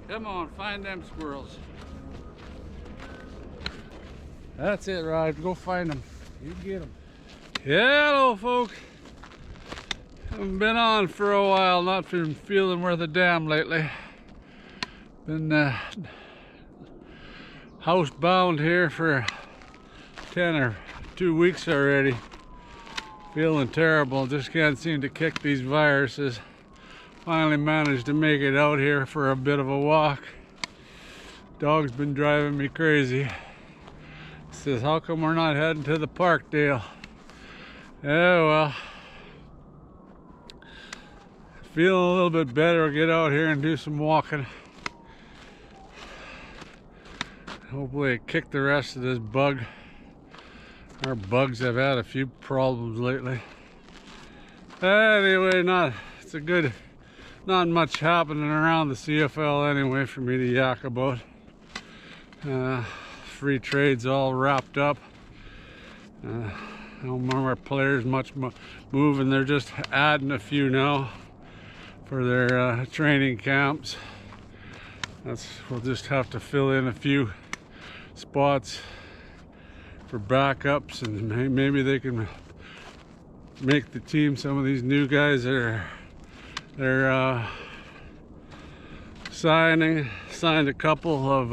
Come on, find them squirrels. That's it, Rod. Go find them. You get them. Yeah, hello, folks. Haven't been on for a while. Not been feeling worth a damn lately. Been housebound here for 10 or 2 weeks already. Feeling terrible. Just can't seem to kick these viruses. Finally managed to make it out here for a bit of a walk. Dog's been driving me crazy. Says, how come we're not heading to the park, Dale? Yeah, well, feeling a little bit better. I'll get out here and do some walking. Hopefully kick the rest of this bug. Our bugs have had a few problems lately. Anyway, it's a good, not much happening around the CFL anyway for me to yak about. Free trade's all wrapped up. No more players much moving. They're just adding a few now for their training camps. We'll just have to fill in a few spots for backups, and maybe they can make the team. Some of these new guys that they're signed a couple of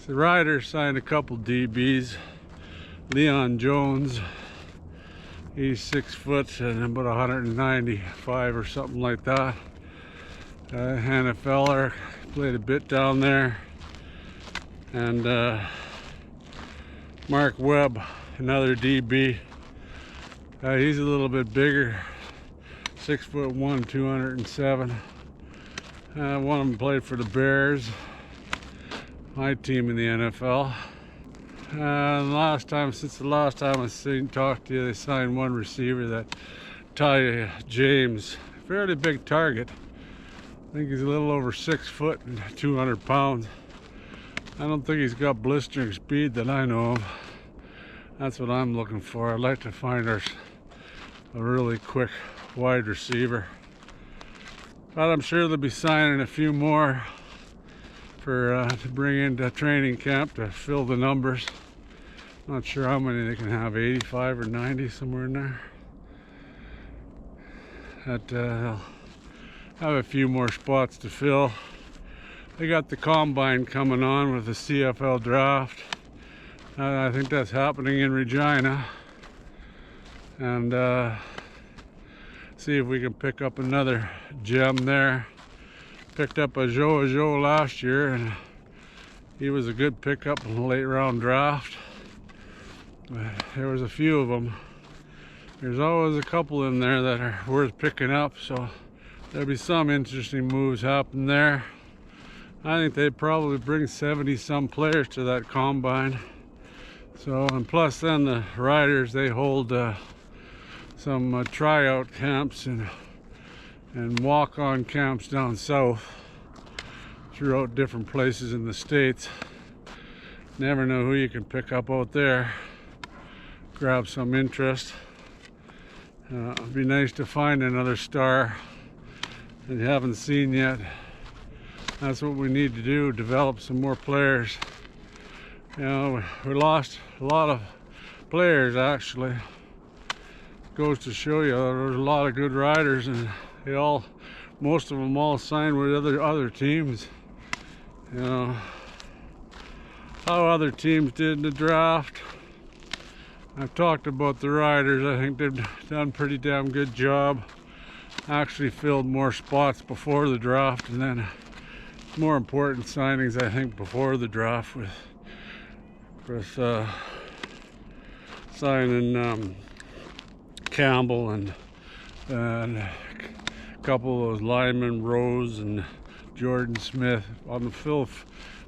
the Riders signed a couple DBs. Leon Jones, he's 6 foot and about 195 or something like that. NFLer, played a bit down there. And Mark Webb, another DB. He's a little bit bigger, 6'1", 207. One of them played for the Bears, my team in the NFL. Since the last time I talked to you, they signed one receiver, that Ty James, fairly big target. I think he's a little over 6 foot and 200 pounds. I don't think he's got blistering speed that I know of. That's what I'm looking for. I'd like to find a really quick wide receiver. But I'm sure they'll be signing a few more to bring into training camp to fill the numbers. Not sure how many they can have, 85 or 90, somewhere in there. They'll have a few more spots to fill. They got the combine coming on with the CFL draft. I think that's happening in Regina. And see if we can pick up another gem there. Picked up a Joe last year, and he was a good pickup in the late round draft. There was a few of them. There's always a couple in there that are worth picking up, so there'll be some interesting moves happening there. I think they'd probably bring 70 some players to that combine. So, and plus then the Riders, they hold some tryout camps and walk-on camps down south throughout different places in the States. Never know who you can pick up out there. Grab some interest. It'd be nice to find another star that you haven't seen yet. That's what we need to do, develop some more players. You know, we lost a lot of players actually. Goes to show you there's a lot of good riders, and most of them all signed with other teams. You know how other teams did in the draft. I've talked about the Riders. I think they've done a pretty damn good job. Actually filled more spots before the draft, and then more important signings I think before the draft with signing Campbell and a couple of those linemen, Rose and Jordan Smith, on the fill.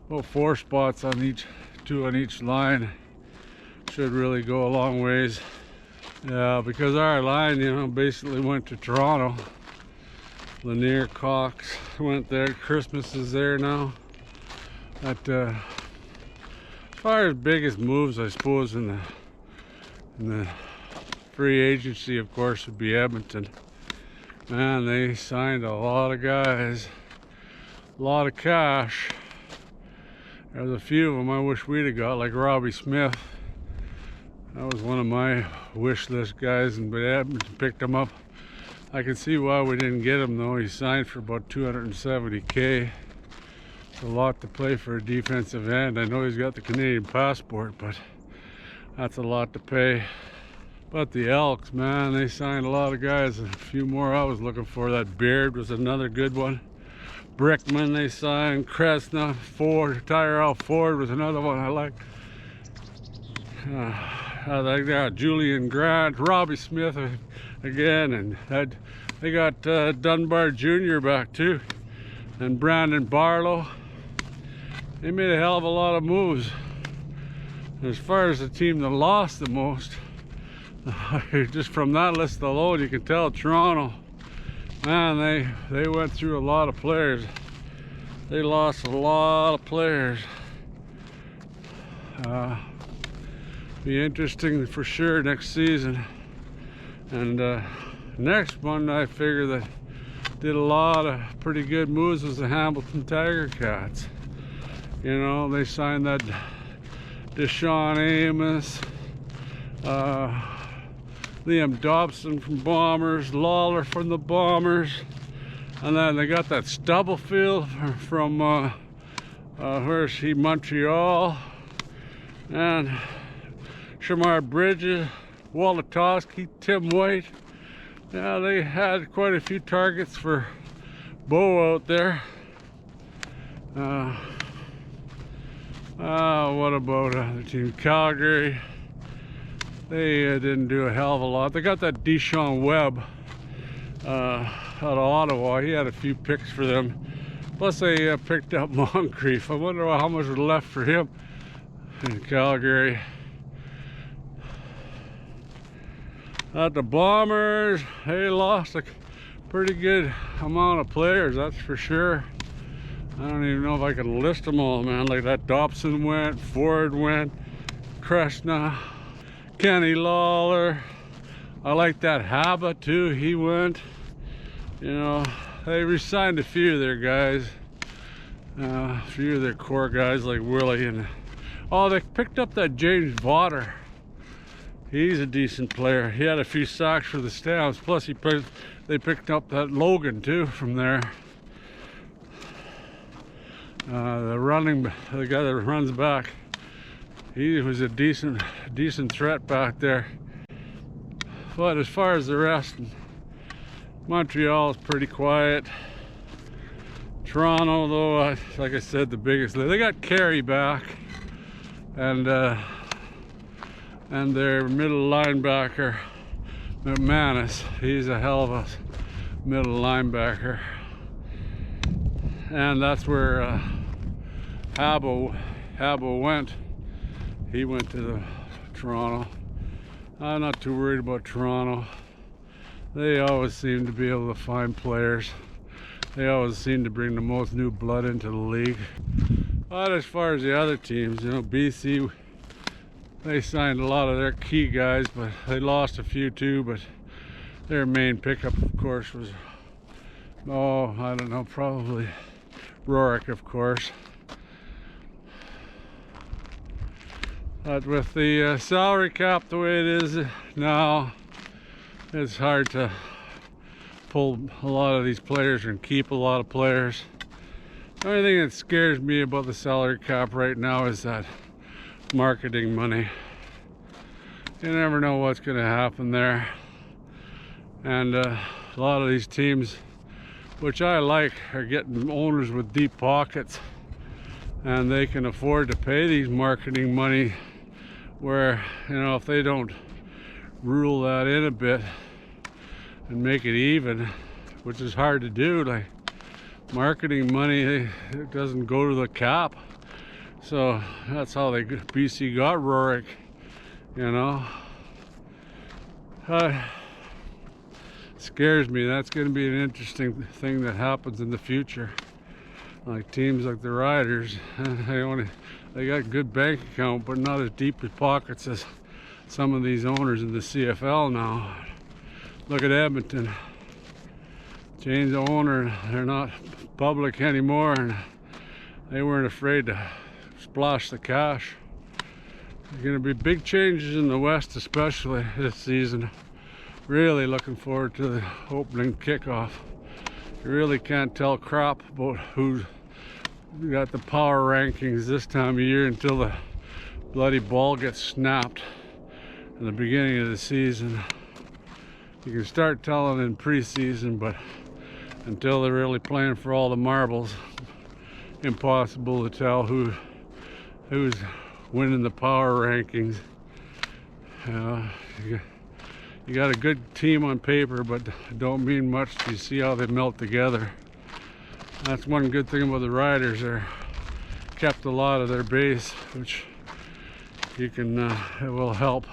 About 4 spots on each, 2 on each line. Should really go a long ways. Because our line, you know, basically went to Toronto. Lanier, Cox went there. Christmas is there now. But as far as biggest moves, I suppose in the free agency, of course, would be Edmonton. Man, they signed a lot of guys. a lot of cash. There's a few of them I wish we'd have got, like Robbie Smith. That was one of my wish list guys, but Edmonton picked him up. I can see why we didn't get him though. He signed for about $270K. It's a lot to play for a defensive end. I know he's got the Canadian passport, but that's a lot to pay. But the Elks, man, they signed a lot of guys. A few more I was looking for. That Beard was another good one. Brickman they signed. Kresna, Ford, Tyrell Ford was another one I liked. They got Julian Grant, Robbie Smith again, and they got Dunbar Jr. back too, and Brandon Barlow. They made a hell of a lot of moves. As far as the team that lost the most, just from that list alone, you can tell Toronto, man, they went through a lot of players. They lost a lot of players. Be interesting for sure next season. And next one, I figure that did a lot of pretty good moves was the Hamilton Tiger Cats. You know, they signed that Deshaun Amos, Liam Dobson from Bombers, Lawler from the Bombers, and then they got that Stubblefield from where's he, Montreal, and Shamar Bridges, Wolitowski, Tim White. Yeah, they had quite a few targets for Bo out there. What about the team? Calgary. They didn't do a hell of a lot. They got that Deshaun Webb out of Ottawa. He had a few picks for them. Plus they picked up Moncrief. I wonder how much was left for him in Calgary. At the Bombers, they lost a pretty good amount of players, that's for sure. I don't even know if I can list them all, man. Like that Dobson went, Ford went, Kresna, Kenny Lawler. I like that Haba too, he went. You know, they re-signed a few of their guys. A few of their core guys like Willie and... Oh, they picked up that James Vaughter. He's a decent player. He had a few sacks for the Stamps. Plus, they picked up that Logan too from there. The guy that runs back, he was a decent threat back there. But as far as the rest, Montreal is pretty quiet. Toronto, though, like I said, the biggest. They got Carey back, and their middle linebacker, McManus, he's a hell of a middle linebacker. And that's where Habo went. He went to the Toronto. I'm not too worried about Toronto. They always seem to be able to find players. They always seem to bring the most new blood into the league. But as far as the other teams, you know, BC, they signed a lot of their key guys, but they lost a few too. But their main pickup, of course, was, oh, I don't know, probably Rourke, of course. But with the salary cap the way it is now, it's hard to pull a lot of these players and keep a lot of players. The only thing that scares me about the salary cap right now is that marketing money. You never know what's going to happen there. And a lot of these teams, which I like, are getting owners with deep pockets, and they can afford to pay these marketing money, where, you know, if they don't rule that in a bit and make it even, which is hard to do, like marketing money, it doesn't go to the cap. So that's how BC got Rourke, you know. Scares me. That's going to be an interesting thing that happens in the future. Like teams like the Riders, they got good bank account, but not as deep as pockets as some of these owners in the CFL now. Look at Edmonton. changed the owner. They're not public anymore, and they weren't afraid to splash the cash. There's going to be big changes in the West, especially this season. Really looking forward to the opening kickoff. You really can't tell crap about who's got the power rankings this time of year until the bloody ball gets snapped in the beginning of the season. You can start telling in preseason, but until they're really playing for all the marbles, impossible to tell who's winning the power rankings. You got a good team on paper, but don't mean much till you see how they melt together. That's one good thing about the Riders. They're kept a lot of their base, which you can it will help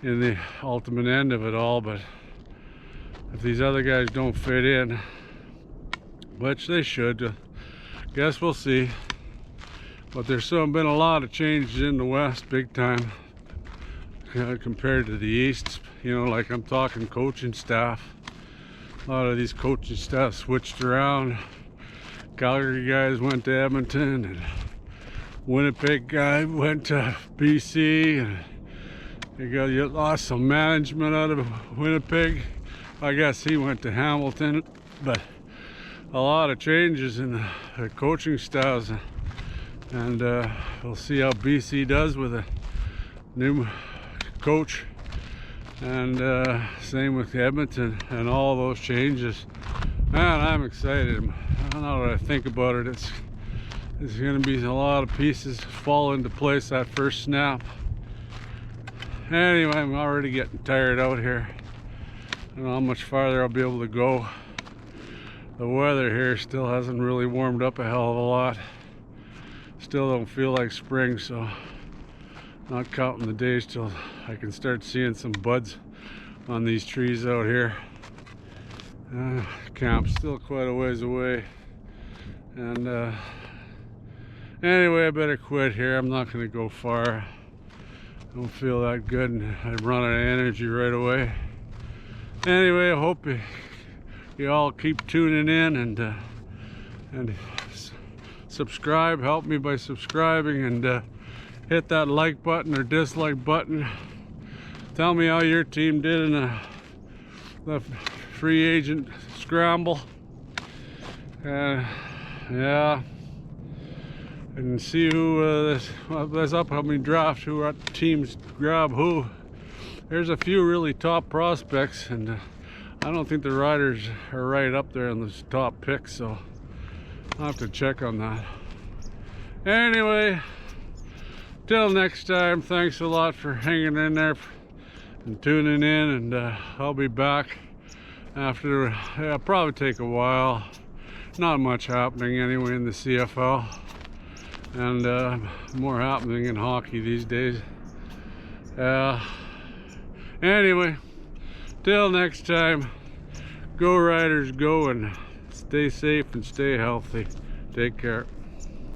in the ultimate end of it all. But if these other guys don't fit in, which they should, guess we'll see. But there's been a lot of changes in the West, big time, compared to the East. You know, like I'm talking coaching staff. A lot of these coaching staff switched around. Calgary guys went to Edmonton, and Winnipeg guy went to BC, and you lost some management out of Winnipeg. I guess he went to Hamilton, but a lot of changes in the coaching styles, and we'll see how BC does with a new coach, and same with Edmonton and all those changes. Man, I'm excited. Now that I think about it, it's going to be a lot of pieces fall into place that first snap. Anyway, I'm already getting tired out here. I don't know how much farther I'll be able to go. The weather here still hasn't really warmed up a hell of a lot. Still don't feel like spring, so not counting the days till I can start seeing some buds on these trees out here. Camp's still quite a ways away, and anyway, I better quit here. I'm not going to go far. I don't feel that good, and I run out of energy right away. Anyway, I hope you all keep tuning in, and subscribe. Help me by subscribing, and hit that like button or dislike button. Tell me how your team did in the free agent scramble. Yeah, and see who this upcoming draft, who what teams grab who. There's a few really top prospects, and I don't think the Riders are right up there on the top picks, so I'll have to check on that. Anyway, till next time, thanks a lot for hanging in there and tuning in, and I'll be back after. It'll probably take a while. Not much happening anyway in the CFL, and more happening in hockey these days. Anyway, till next time, go Riders go, and stay safe and stay healthy. Take care.